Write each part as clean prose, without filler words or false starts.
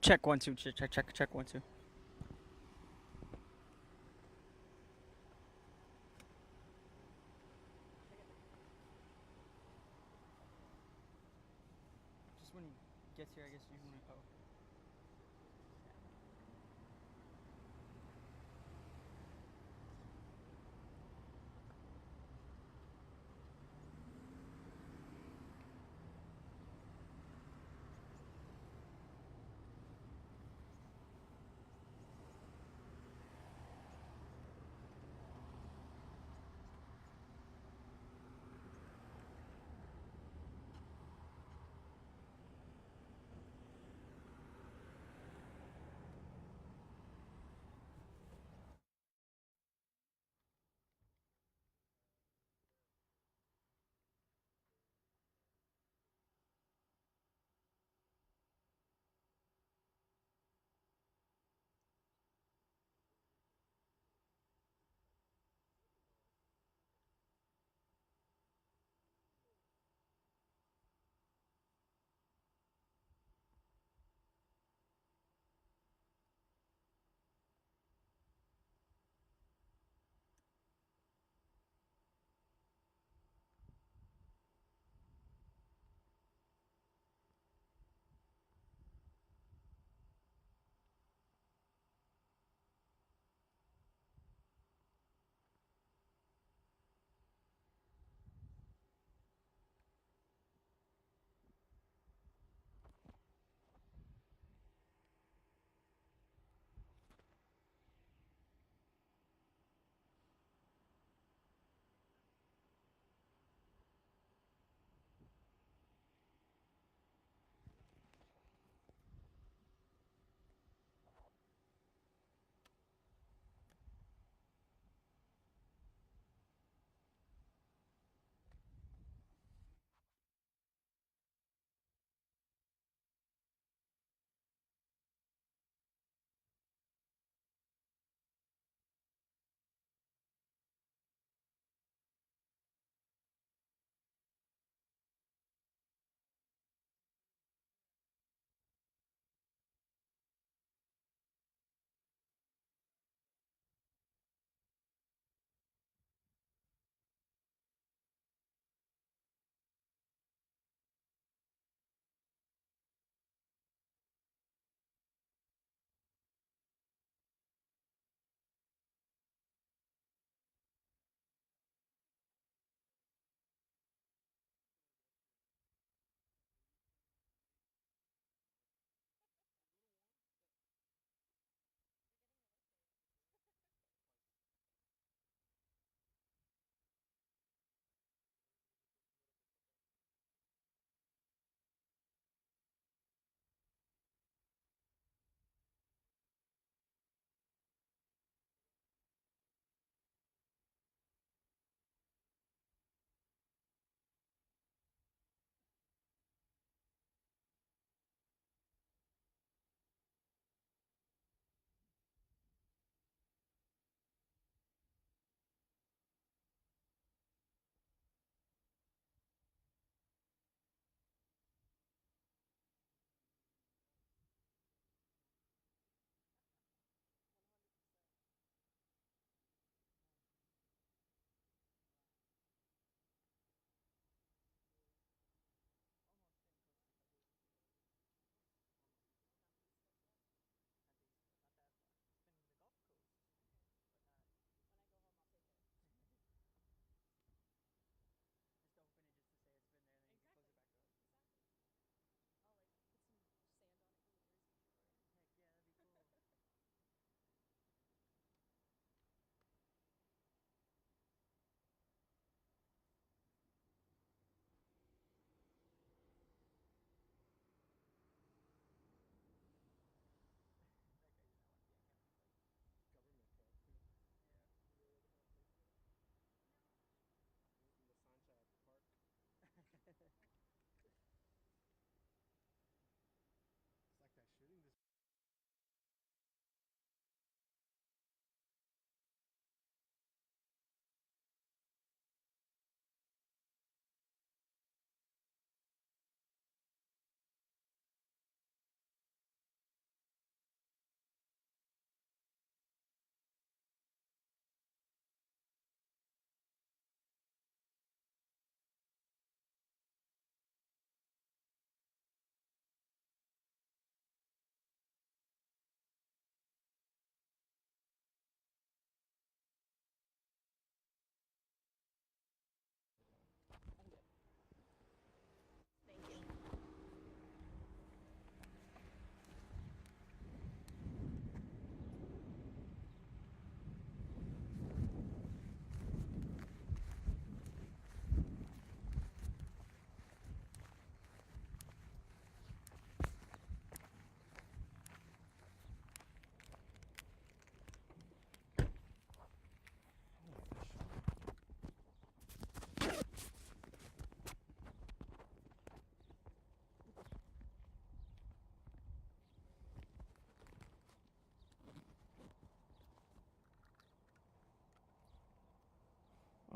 Check 1 2. Check 1 2. Just when he gets here, I guess you want to. Oh.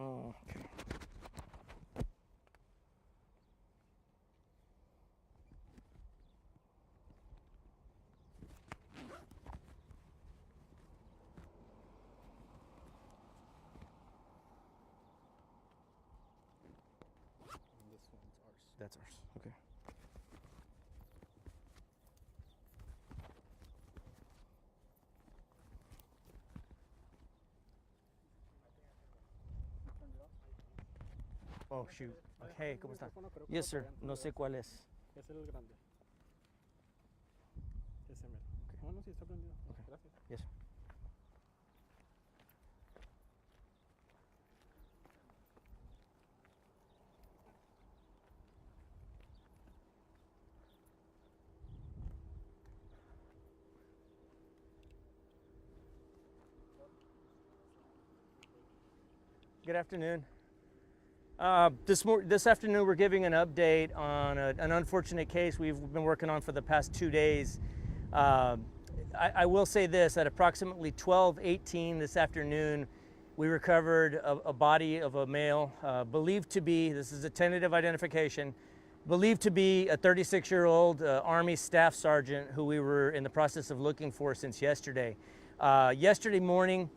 Oh, okay. This one's ours. That's ours. Okay. Oh, shoot. Hey, ¿cómo está? Yes, sir. No sé cuál es. Es el grande. Ese mero. No, no, sí, está prendido. Okay. Gracias. Yes, sir. Good afternoon. This afternoon we're giving an update on an unfortunate case we've been working on for the past 2 days. I will say this, at approximately 12:18 this afternoon, we recovered a body of a male believed to be, this is a tentative identification, believed to be a 36-year-old Army Staff Sergeant who we were in the process of looking for since yesterday. Yesterday morning,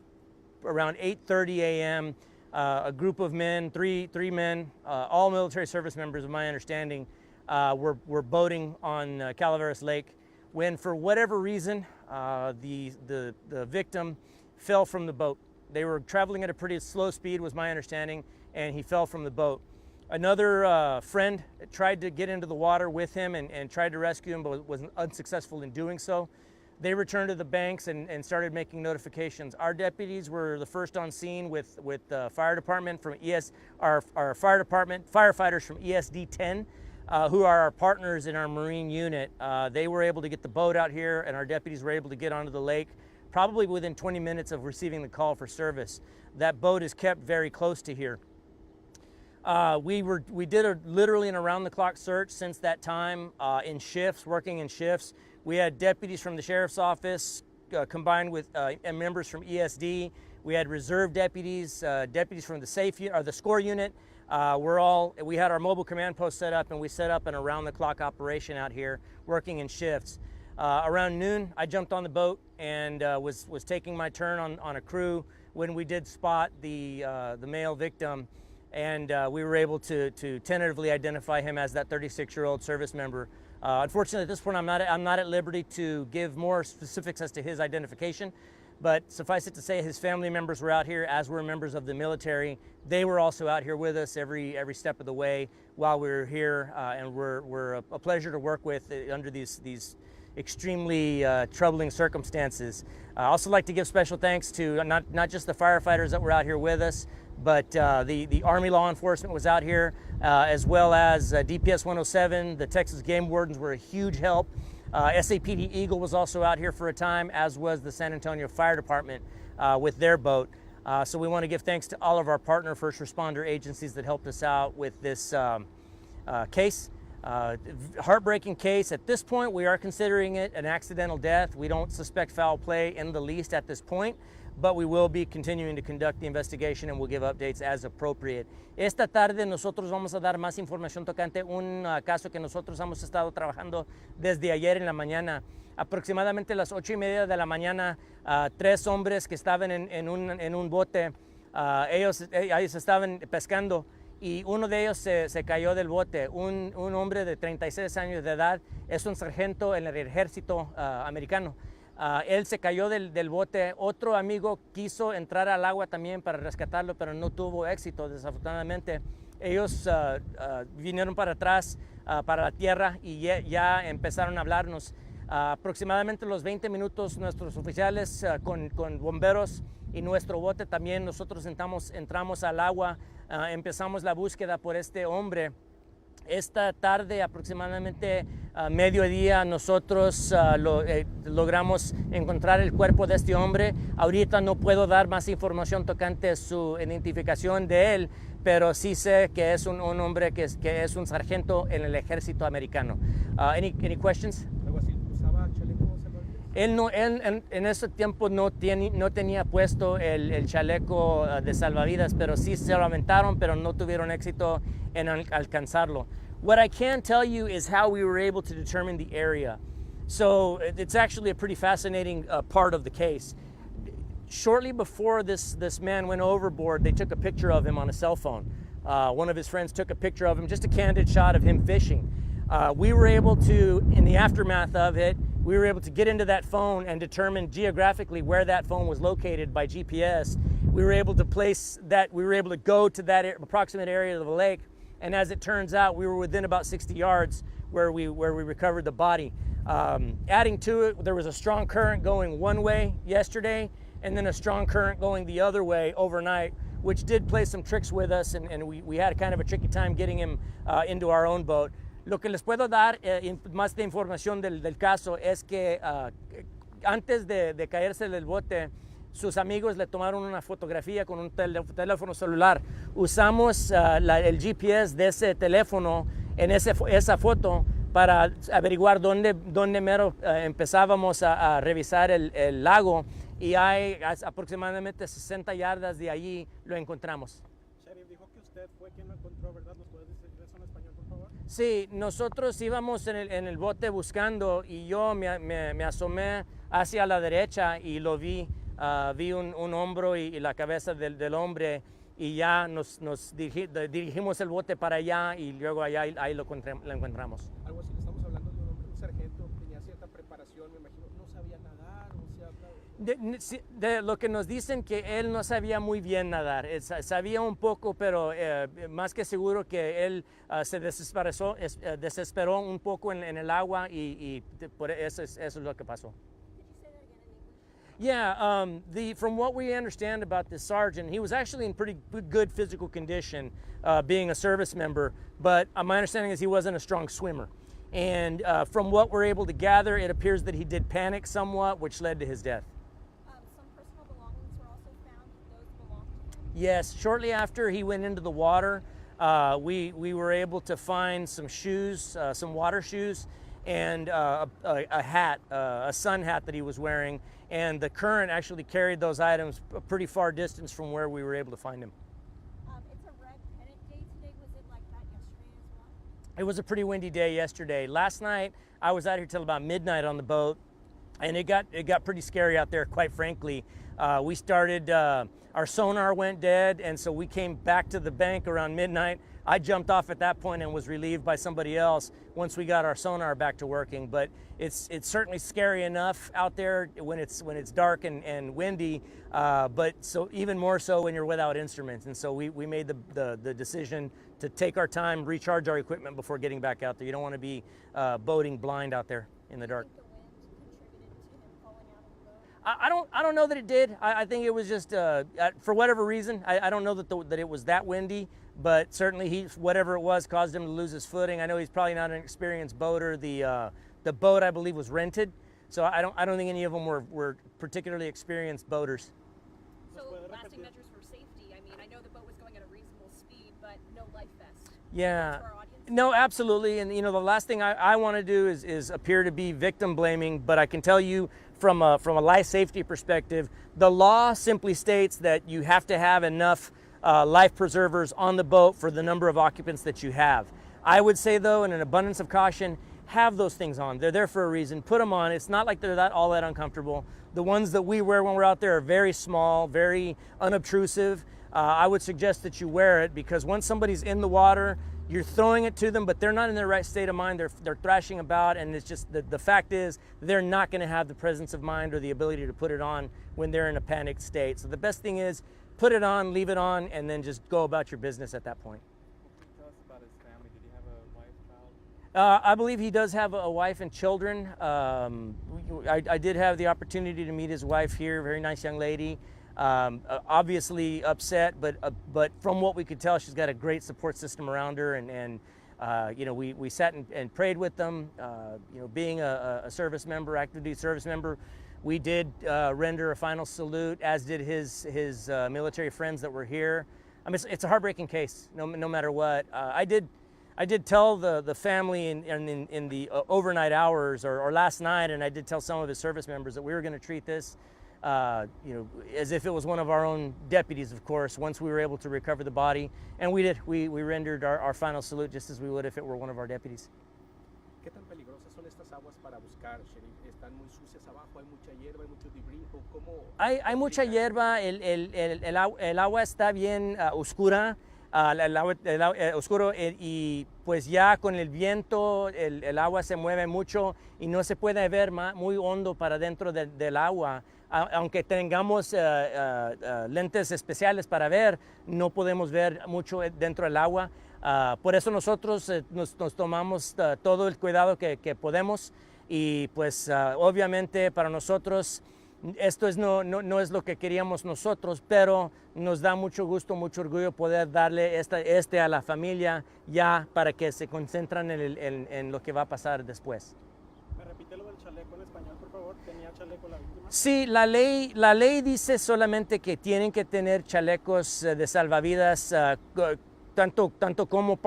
around 8:30 a.m., a group of men, three men, all military service members of my understanding, were boating on Calaveras Lake when, for whatever reason, the victim fell from the boat. They were traveling at a pretty slow speed, was my understanding, and he fell from the boat. Another friend tried to get into the water with him and tried to rescue him, but was unsuccessful in doing so. They returned to the banks and started making notifications. Our deputies were the first on scene with the fire department from our fire department, firefighters from ESD 10, who are our partners in our Marine unit. They were able to get the boat out here, and our deputies were able to get onto the lake probably within 20 minutes of receiving the call for service. That boat is kept very close to here. We did literally an around-the-clock search since that time, in shifts, working in shifts. We had deputies from the sheriff's office combined with and members from ESD. We had reserve deputies, deputies from the SCORE unit. We had our mobile command post set up, and we set up an around-the-clock operation out here, working in shifts. Around noon, I jumped on the boat and was taking my turn on a crew when we did spot the male victim, and we were able to tentatively identify him as that 36-year-old service member. Unfortunately, at this point, I'm not at liberty to give more specifics as to his identification, but suffice it to say, his family members were out here, as were members of the military. They were also out here with us every step of the way while we were here, and we're a pleasure to work with under these extremely troubling circumstances. I also like to give special thanks to not just the firefighters that were out here with us, but the Army law enforcement was out here, as well as DPS 107. The Texas Game Wardens were a huge help. SAPD Eagle was also out here for a time, as was the San Antonio Fire Department with their boat. So we want to give thanks to all of our partner first responder agencies that helped us out with this case. Heartbreaking case. At this point, we are considering it an accidental death. We don't suspect foul play in the least at this point, but we will be continuing to conduct the investigation and we'll give updates as appropriate. Esta tarde nosotros vamos a dar más información tocante un caso que nosotros hemos estado trabajando desde ayer en la mañana. Aproximadamente a las 8:30 de la mañana, 3 hombres que estaban en un bote, ellos estaban pescando, y uno de ellos se cayó del bote. Un hombre de 36 años de edad, es un sargento en el ejército americano. Él se cayó del bote. Otro amigo quiso entrar al agua también para rescatarlo, pero no tuvo éxito, desafortunadamente. Ellos vinieron para atrás, para la tierra, y ya empezaron a hablarnos. Aproximadamente los 20 minutos, nuestros oficiales con bomberos y nuestro bote también, nosotros entramos al agua, empezamos la búsqueda por este hombre. Esta tarde, aproximadamente mediodía, nosotros logramos encontrar el cuerpo de este hombre. Ahorita no puedo dar más información tocante su identificación de él, pero sí sé que es un hombre que es un sargento en el ejército americano. Any questions? Algo así, ¿usaba chaleco salvavidas? Él no, en ese tiempo no tenía puesto el chaleco de salvavidas, pero sí se lo aventaron, pero no tuvieron éxito en alcanzarlo. What I can tell you is how we were able to determine the area. So it's actually a pretty fascinating part of the case. Shortly before this man went overboard, they took a picture of him on a cell phone. One of his friends took a picture of him, just a candid shot of him fishing. We were able to, in the aftermath of it, we were able to get into that phone and determine geographically where that phone was located by GPS. We were able to go to that approximate area of the lake, and as it turns out, we were within about 60 yards where we recovered the body. Adding to it, there was a strong current going one way yesterday, and then a strong current going the other way overnight, which did play some tricks with us, and we had kind of a tricky time getting him into our own boat. Lo que les puedo dar más de información del caso es que antes de caerse del bote, sus amigos le tomaron una fotografía con un teléfono celular. Usamos el GPS de ese teléfono en esa foto para averiguar dónde mero empezábamos a revisar el lago, y hay aproximadamente 60 yardas de allí lo encontramos. Sheriff, dijo que usted fue quien lo encontró, ¿verdad? ¿Nos puede decir eso en español, por favor? Sí, nosotros íbamos en el bote buscando, y yo me asomé hacia la derecha y lo vi. Vi un hombro y la cabeza del hombre, y ya nos dirigimos el bote para allá, y luego allá ahí lo encontramos. Algo así, le estamos hablando de un hombre, un sargento, tenía cierta preparación, me imagino, no sabía nadar, o se habla de lo que nos dicen, que él no sabía muy bien nadar, sabía un poco, pero más que seguro que él se desesperó un poco en el agua, y por eso es lo que pasó. Yeah, from what we understand about this sergeant, he was actually in pretty good physical condition, being a service member, but my understanding is he wasn't a strong swimmer. And from what we're able to gather, it appears that he did panic somewhat, which led to his death. Some personal belongings were also found. Those belonged to him? Yes, shortly after he went into the water, we were able to find some shoes, some water shoes, and a hat, a sun hat that he was wearing, and the current actually carried those items a pretty far distance from where we were able to find him. It's a red pennant day today. Was it like that yesterday as well? It was a pretty windy day yesterday. Last night, I was out here till about midnight on the boat, and it got pretty scary out there, quite frankly. We started, our sonar went dead, and so we came back to the bank around midnight. I jumped off at that point and was relieved by somebody else once we got our sonar back to working. But it's certainly scary enough out there when it's dark and windy, but so even more so when you're without instruments. And so we made the decision to take our time, recharge our equipment before getting back out there. You don't want to be boating blind out there in the dark. Do you think the wind contributed to him falling out of the boat? I don't know that it did. I think it was just for whatever reason. I don't know that it was that windy, but certainly whatever it was caused him to lose his footing. I know he's probably not an experienced boater. The boat, I believe, was rented, so I don't think any of them were particularly experienced boaters. So lasting measures for safety. I mean, I know the boat was going at a reasonable speed, but no life vest. Yeah. For our audience? No, absolutely. And the last thing I want to do is appear to be victim blaming, but I can tell you from a life safety perspective, the law simply states that you have to have enough life preservers on the boat for the number of occupants that you have. I would say, though, in an abundance of caution, have those things on. They're there for a reason. Put them on. It's not like they're all that uncomfortable. The ones that we wear when we're out there are very small, very unobtrusive. I would suggest that you wear it, because once somebody's in the water, you're throwing it to them, but they're not in their right state of mind. They're thrashing about, and it's just the fact is they're not going to have the presence of mind or the ability to put it on when they're in a panicked state. So the best thing is put it on, leave it on, and then just go about your business at that point. Can you tell us about his family? Did he have a wife, child? I believe he does have a wife and children. I did have the opportunity to meet his wife here, very nice young lady. Obviously upset, but from what we could tell, she's got a great support system around her, and we sat and prayed with them. Being a service member, active duty service member, we did render a final salute, as did his military friends that were here. I mean, it's a heartbreaking case, no matter what. I did tell the family in the overnight hours or last night, and I did tell some of his service members that we were going to treat this, as if it was one of our own deputies, of course, once we were able to recover the body. And we did. We rendered our final salute just as we would if it were one of our deputies. ¿Qué tan peligrosas son estas aguas para buscar, Sheriff? ¿Están muy sucias abajo? ¿Hay mucha hierba? ¿Hay mucho debris? ¿Cómo? Hay mucha hierba, el agua está bien oscura. El agua oscuro y pues ya con el viento el agua se mueve mucho y no se puede ver muy hondo para dentro del agua. Aunque tengamos lentes especiales para ver, no podemos ver mucho dentro del agua. Por eso nosotros nos tomamos todo el cuidado que podemos y pues obviamente para nosotros esto no es lo que queríamos nosotros, pero nos da mucho gusto, mucho orgullo poder darle a la familia ya para que se concentren en lo que va a pasar después. ¿Me repite lo del chaleco en español, por favor? ¿Tenía chaleco la víctima? Sí, la ley dice solamente que tienen que tener chalecos de salvavidas, tantos como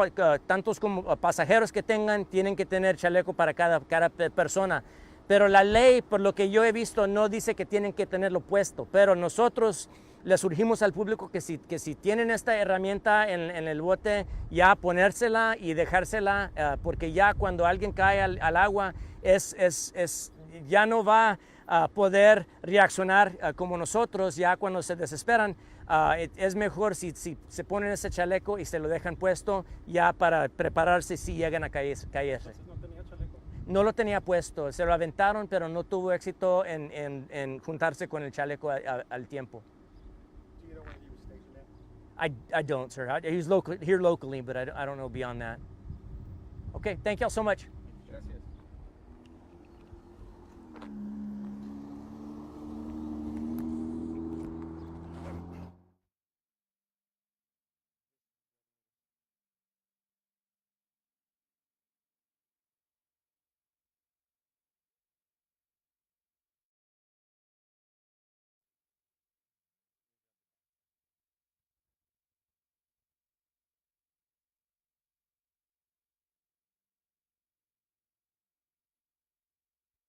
pasajeros que tengan, tienen que tener chaleco para cada persona. Pero la ley, por lo que yo he visto, no dice que tienen que tenerlo puesto. Pero nosotros les urgimos al público que si tienen esta herramienta en el bote, ya ponérsela y dejársela, porque ya cuando alguien cae al agua, ya no va a poder reaccionar como nosotros, ya cuando se desesperan. Es mejor si se ponen ese chaleco y se lo dejan puesto, ya para prepararse si llegan a caerse. Entonces no tenía chaleco. No lo tenía puesto, se lo aventaron, pero no tuvo éxito en juntarse con el chaleco al tiempo. Do you know where he was stationed at? I don't, sir. He's here locally, but I don't know beyond that. Okay, thank y'all so much.